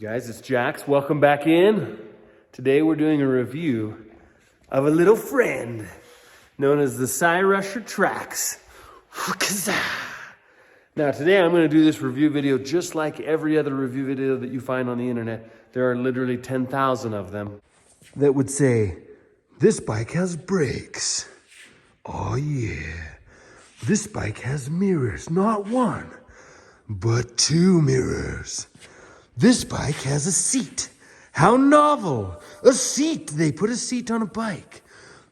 Guys, it's Jax. Welcome back in. Today we're doing a review of a little friend known as the Cyrusher TRAX. Now today I'm going to do this review video just like every other review video that you find on the internet. There are literally 10,000 of them that would say, this bike has brakes. Oh yeah. This bike has mirrors, not one, but two mirrors. This bike has a seat. How novel. A seat. They put a seat on a bike.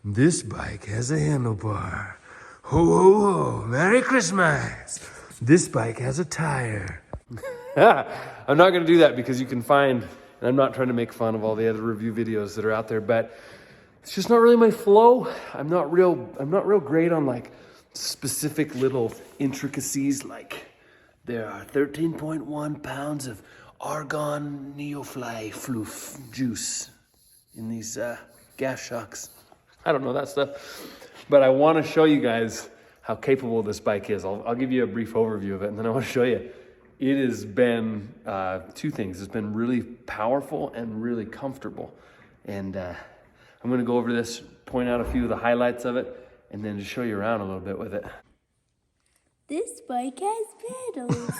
This bike has a handlebar. Ho, ho, ho. Merry Christmas. This bike has a tire. I'm not going to do that because you can find, and I'm not trying to make fun of all the other review videos that are out there, but it's just not really my flow. I'm not real great on like specific little intricacies, like there are 13.1 pounds of argon neofly floof juice in these gas shocks. I don't know that stuff, but I want to show you guys how capable this bike is. I'll give you a brief overview of it, and then I want to show you. It has been two things. It's been really powerful and really comfortable, and I'm going to go over this, point out a few of the highlights of it, and then just show you around a little bit with it. This bike has pedals.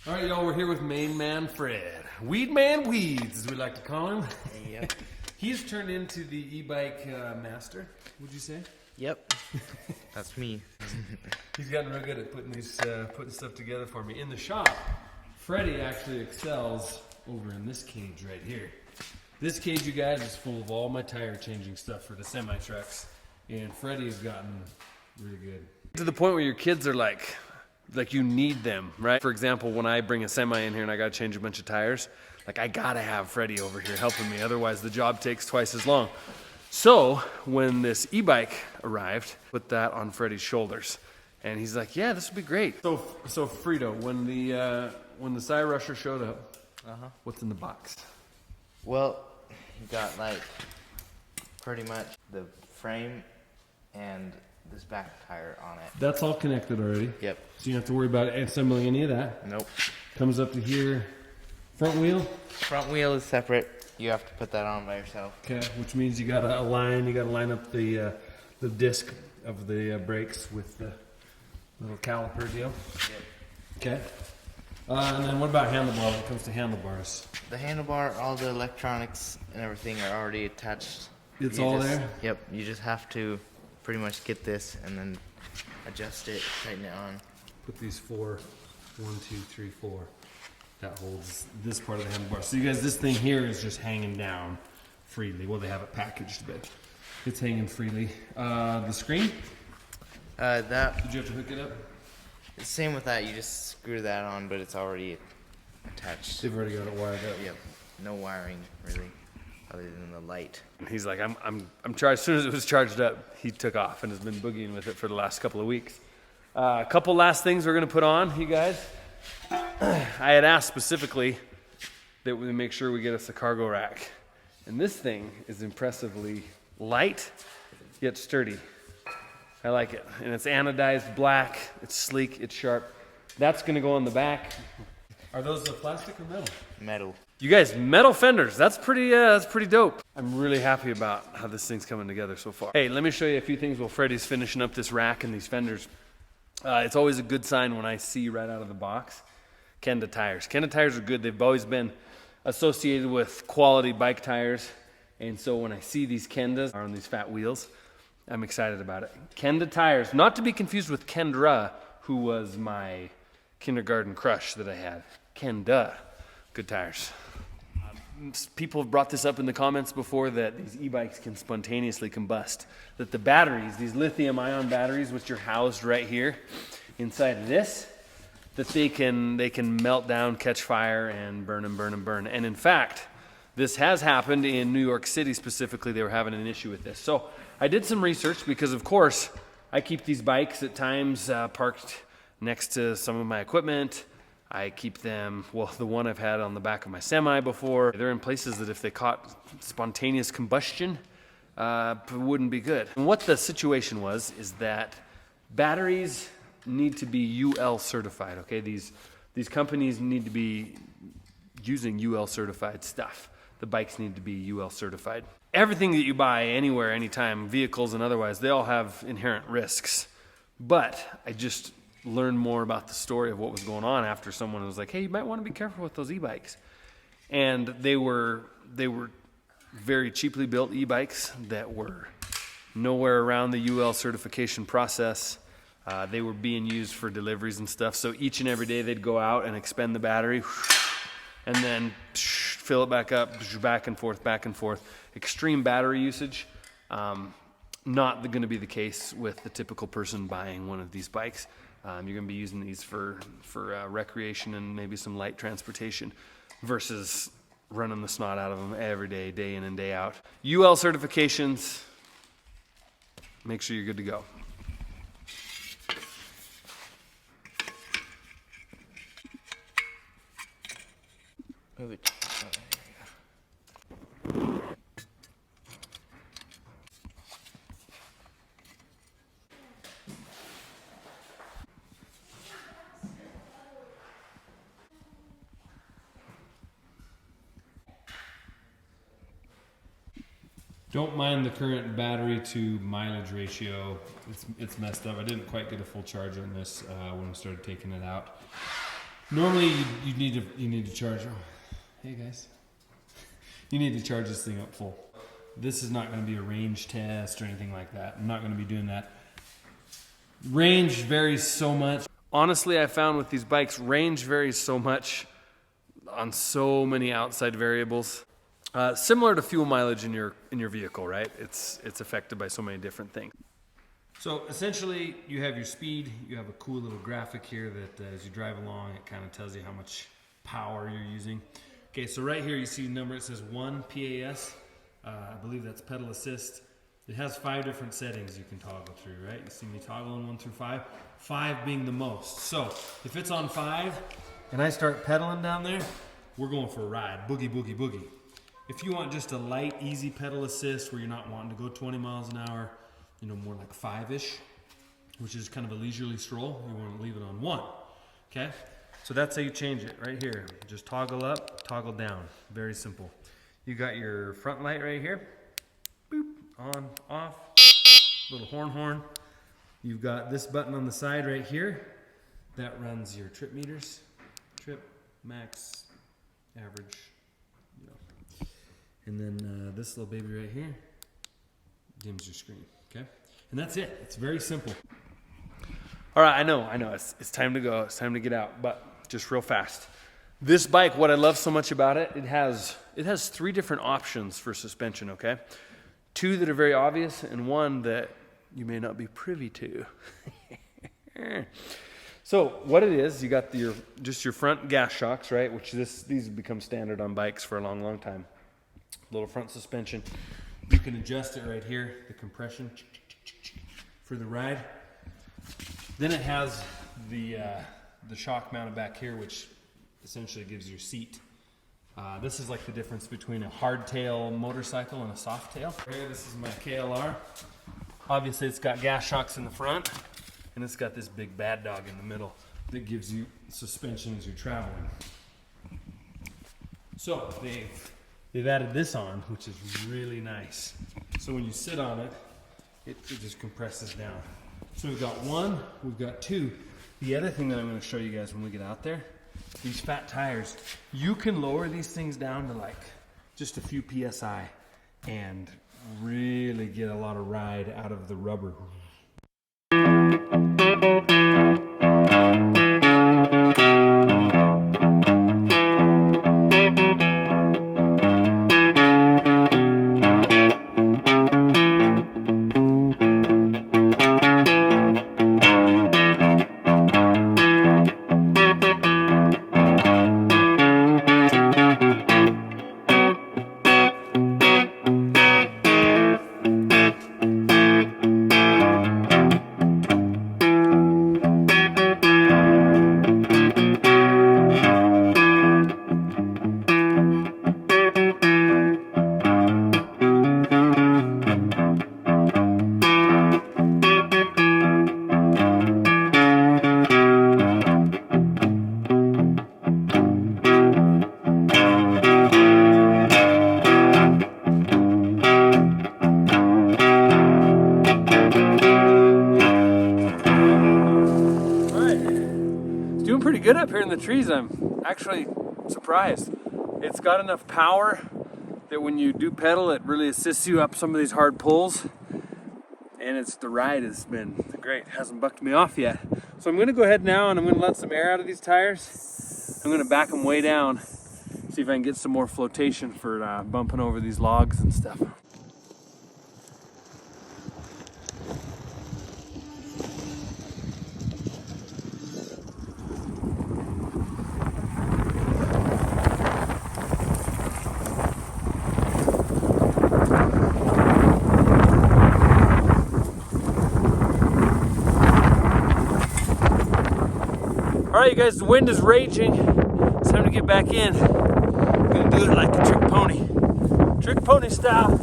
All right, y'all, we're here with Main Man Fred. Weed Man Weeds, as we like to call him. Yep. He's turned into the e-bike master, would you say? Yep. That's me. He's gotten real good at putting stuff together for me. In the shop, Freddie actually excels over in this cage right here. This cage, you guys, is full of all my tire changing stuff for the semi-trucks. And Freddie has gotten really good. To the point where your kids are like you need them, right? For example, when I bring a semi in here and I gotta change a bunch of tires, like I gotta have Freddie over here helping me, otherwise the job takes twice as long. So when this e-bike arrived, put that on Freddie's shoulders. And he's like, yeah, this would be great. So Frito, when the Cyrusher showed up, what's in the box? Well, you got like pretty much the frame and this back tire on it. That's all connected already. Yep. So you don't have to worry about assembling any of that. Nope. Comes up to here. Front wheel? Front wheel is separate. You have to put that on by yourself. Okay, which means you gotta line up the disc of the brakes with the little caliper deal. Yep. Okay. And then what about handlebar when it comes to handlebars? The handlebar, all the electronics and everything are already attached. It's all there? Yep. You just have to pretty much get this and then adjust it, tighten it on. Put these 4, 1, 2, 3, 4. That holds this part of the handlebar. So you guys, this thing here is just hanging down freely. Well, they have it packaged, but it's hanging freely. The screen? Did you have to hook it up? Same with that. You just screw that on, but it's already attached. They've already got it wired up. Yep. No wiring really, other than the light. He's like, I'm charged. As soon as it was charged up, he took off and has been boogieing with it for the last couple of weeks. A couple last things we're gonna put on, you guys. I had asked specifically that we make sure we get us a cargo rack. And this thing is impressively light, yet sturdy. I like it. And it's anodized black, it's sleek, it's sharp. That's gonna go on the back. Are those plastic or metal? Metal. You guys, metal fenders, that's pretty dope. I'm really happy about how this thing's coming together so far. Hey, let me show you a few things while Freddie's finishing up this rack and these fenders. It's always a good sign when I see right out of the box Kenda tires. Kenda tires are good. They've always been associated with quality bike tires. And so when I see these Kendas on these fat wheels, I'm excited about it. Kenda tires, not to be confused with Kendra, who was my kindergarten crush that I had. Kenda, good tires. People have brought this up in the comments before that these e-bikes can spontaneously combust. That the batteries, these lithium-ion batteries, which are housed right here inside of this, that they can melt down, catch fire, and burn and burn and burn. And in fact, this has happened in New York City specifically. They were having an issue with this. So I did some research because, of course, I keep these bikes at times parked next to some of my equipment. I keep them, well, the one I've had on the back of my semi before. They're in places that if they caught spontaneous combustion, it wouldn't be good. And what the situation was is that batteries need to be UL certified, okay? These These companies need to be using UL certified stuff. The bikes need to be UL certified. Everything that you buy anywhere, anytime, vehicles and otherwise, they all have inherent risks. But I just learned more about the story of what was going on after someone was like, hey, you might want to be careful with those e-bikes. And they were very cheaply built e-bikes that were nowhere around the UL certification process. They were being used for deliveries and stuff. So each and every day they'd go out and expend the battery and then fill it back up, back and forth, back and forth. Extreme battery usage. Not going to be the case with the typical person buying one of these bikes. You're going to be using these for recreation and maybe some light transportation versus running the snot out of them every day, day in and day out. UL certifications, make sure you're good to go. Move it. Oh, there you go. Don't mind the current battery to mileage ratio. It's messed up. I didn't quite get a full charge on this when I started taking it out. Normally you need to charge. Oh, hey guys, you need to charge this thing up full. This is not going to be a range test or anything like that. I'm not going to be doing that. Range varies so much. Honestly, I found with these bikes, range varies so much on so many outside variables. Similar to fuel mileage in your vehicle, right? It's affected by so many different things. So essentially, you have your speed. You have a cool little graphic here that as you drive along, it kind of tells you how much power you're using. Okay, so right here you see a number. It says 1 PAS. I believe that's pedal assist. It has 5 different settings you can toggle through, right? You see me toggling 1 through 5. 5 being the most. So if it's on 5 and I start pedaling down there, we're going for a ride. Boogie, boogie, boogie. If you want just a light, easy pedal assist where you're not wanting to go 20 miles an hour, you know, more like 5-ish, which is kind of a leisurely stroll, you want to leave it on 1, okay? So that's how you change it right here. Just toggle up, toggle down. Very simple. You got your front light right here. Boop, on, off, little horn. You've got this button on the side right here. That runs your trip meters. Trip, max, average. And then this little baby right here dims your screen, okay? And that's it. It's very simple. All right, I know. It's time to go. It's time to get out, but just real fast. This bike, what I love so much about it, it has 3 different options for suspension, okay? 2 that are very obvious and 1 that you may not be privy to. So what it is, you got just your front gas shocks, right? Which these have become standard on bikes for a long, long time. Little front suspension. You can adjust it right here, the compression for the ride. Then it has the shock mounted back here, which essentially gives your seat. This is like the difference between a hardtail motorcycle and a soft tail. Here, this is my KLR. Obviously, it's got gas shocks in the front, and it's got this big bad dog in the middle that gives you suspension as you're traveling. So they've added this on, which is really nice. So when you sit on it, it just compresses down. So we've got 1, we've got 2. The other thing that I'm going to show you guys when we get out there, these fat tires, you can lower these things down to like just a few PSI and really get a lot of ride out of the rubber. doing pretty good up here in the trees. I'm actually surprised. It's got enough power that when you do pedal, it really assists you up some of these hard pulls. And the ride has been great. It hasn't bucked me off yet. So I'm gonna go ahead now and I'm gonna let some air out of these tires. I'm gonna back them way down, see if I can get some more flotation for bumping over these logs and stuff. All right, you guys, the wind is raging. It's time to get back in. I'm gonna do it like a trick pony style.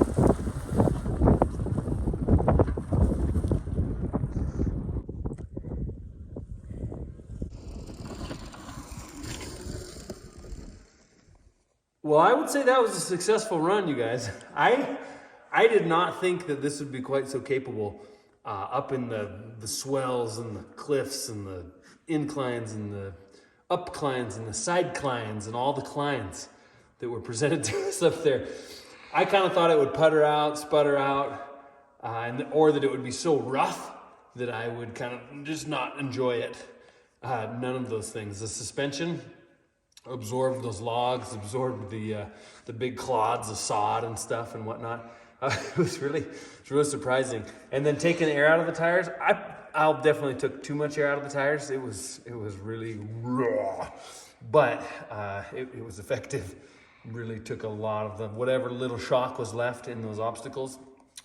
Well, I would say that was a successful run, you guys. I did not think that this would be quite so capable up in the swells and the cliffs and the inclines and the upclines and the side clines and all the clines that were presented to us up there. I kind of thought it would putter out, sputter out, or that it would be so rough that I would kind of just not enjoy it. None of those things. The suspension absorbed those logs, absorbed the big clods of sod and stuff and whatnot. It was really surprising. And then taking the air out of the tires, I definitely took too much air out of the tires. It was really raw, but it was effective. Really took a lot of whatever little shock was left in those obstacles,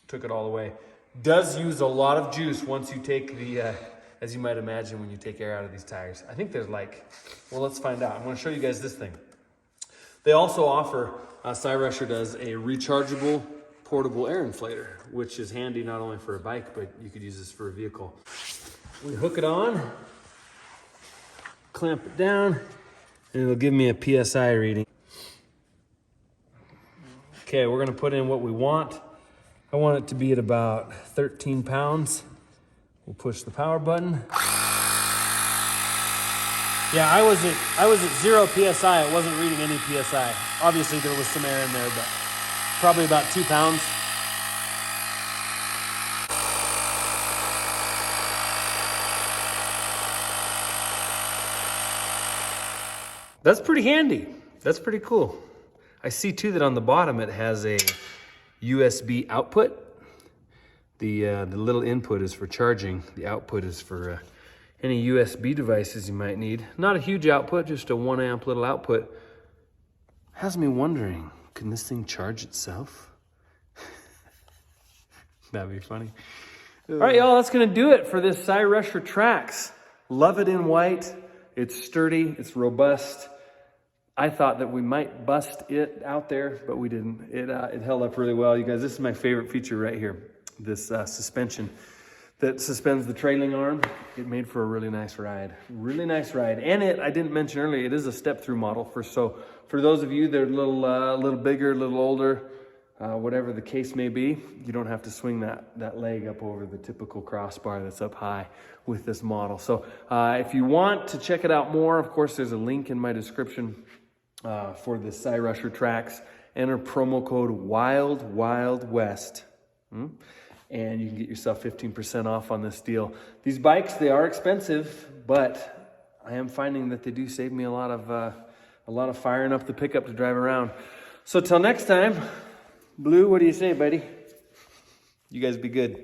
took it all away. Does use a lot of juice once you take the, as you might imagine, when you take air out of these tires. I think there's well, let's find out. I'm going to show you guys this thing. They also offer, Cyrusher does, a rechargeable portable air inflator, which is handy not only for a bike, but you could use this for a vehicle. We hook it on, clamp it down, and it'll give me a PSI reading. Okay, we're gonna put in what we want. I want it to be at about 13 pounds. We'll push the power button. Yeah, I was at 0 PSI. It wasn't reading any PSI. Obviously there was some air in there, but probably about 2 pounds. That's pretty handy. That's pretty cool. I see too that on the bottom it has a USB output. The little input is for charging. The output is for any USB devices you might need. Not a huge output, just a 1 amp little output. Has me wondering, can this thing charge itself? That'd be funny. All right, y'all, that's gonna do it for this Cyrusher TRAX. Love it in white. It's sturdy, it's robust. I thought that we might bust it out there, but we didn't. It held up really well. You guys, this is my favorite feature right here. This suspension that suspends the trailing arm. It made for a really nice ride. Really nice ride. And I didn't mention earlier, it is a step-through model. For those of you that are a little bigger, a little older, whatever the case may be, you don't have to swing that leg up over the typical crossbar that's up high with this model. So if you want to check it out more, of course, there's a link in my description for the Cyrusher TRAX. Enter promo code WILD-WILD-WEST. And you can get yourself 15% off on this deal. These bikes, they are expensive, but I am finding that they do save me a lot of firing up the pickup to drive around. So till next time, Blue, what do you say, buddy? You guys be good.